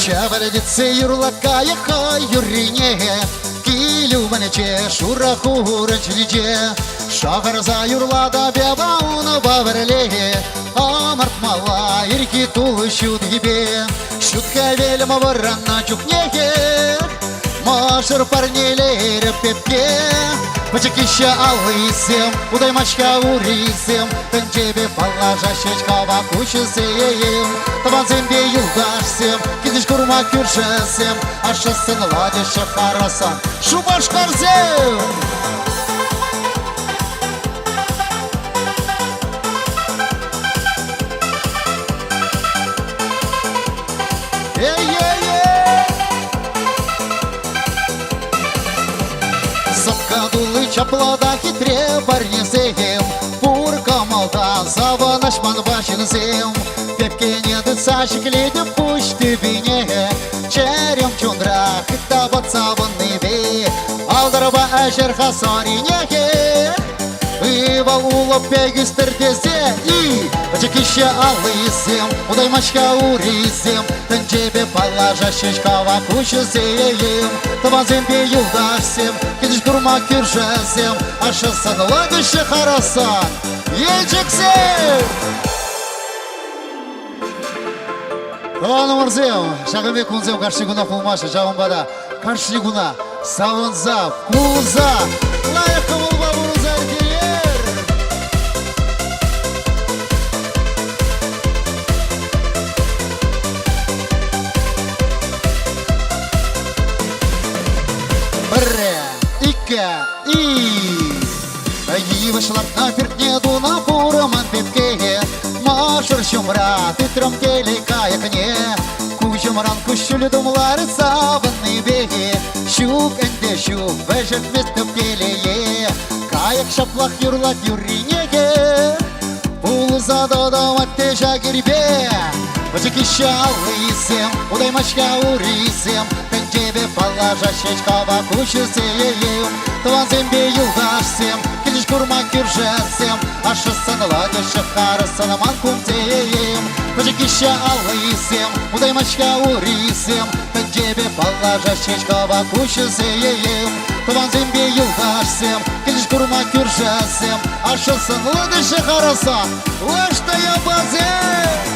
Чаваледице юрлакая хайюрине, Килю манече шура хурачниче, Шахарза юрлада бевауна баверле, Амарт мала ирки тулыщут ебе, Щутка вельма ворана чукнеге, Машер парнелер пепке, Пачакища алысем, удай мачка урисем, Тенчебе палажа щечка вакучесем, Таванзембе юлдашсем, Кидиш курма кюршесем, Ашасын ладиша харасан, Шубаш карзем! Сапкадулы чаплада хитре барнесем, Пурка малда заванашман башинсем, Пепке нет сашик ледя пусть ты бине, Черем чундра хита бацаванный бе, Алдарба ашер хасаринеге, Ива улоп пегистердезе и Пачакища алысем, удай мачка урисем, Тенчебе палажа щечка вакучесем, Таванзембе юлдашсем, Кидиш курма кюршесем, Ашасан ладыша харасан, Ечексем! Тавану мурзем, Шагабе кунзем каршигуна пулмаша, Жаванбада, каршигуна, саванза, кулза, Лайка волба буруза аркелер! Бре, ика, и Ивашлап напердне дуна бураман пепке, Машер шумра, ты тромкели каякне, Кучумран кущулю думлары саванный беге, Щук энде щук, вежет вместо пелее, Каяк шаплах юрлат юринеге, Пулза додамат тежа гирбе, Пачакища алысем, удай мачка урисем, Тенчебе палажа щечка вакучесем, Таванзембе юлдашсем, Кидиш курма кюршесем, Ашасан ладыша харасан манкумтеем, Пачакища алысем, удай мачка урисем, Тенчебе палажа щечка вакучесем, Таванзембе юлдашсем, Кидиш курма кюршесем, Ашасан ладыша харасан, Лашта я базе!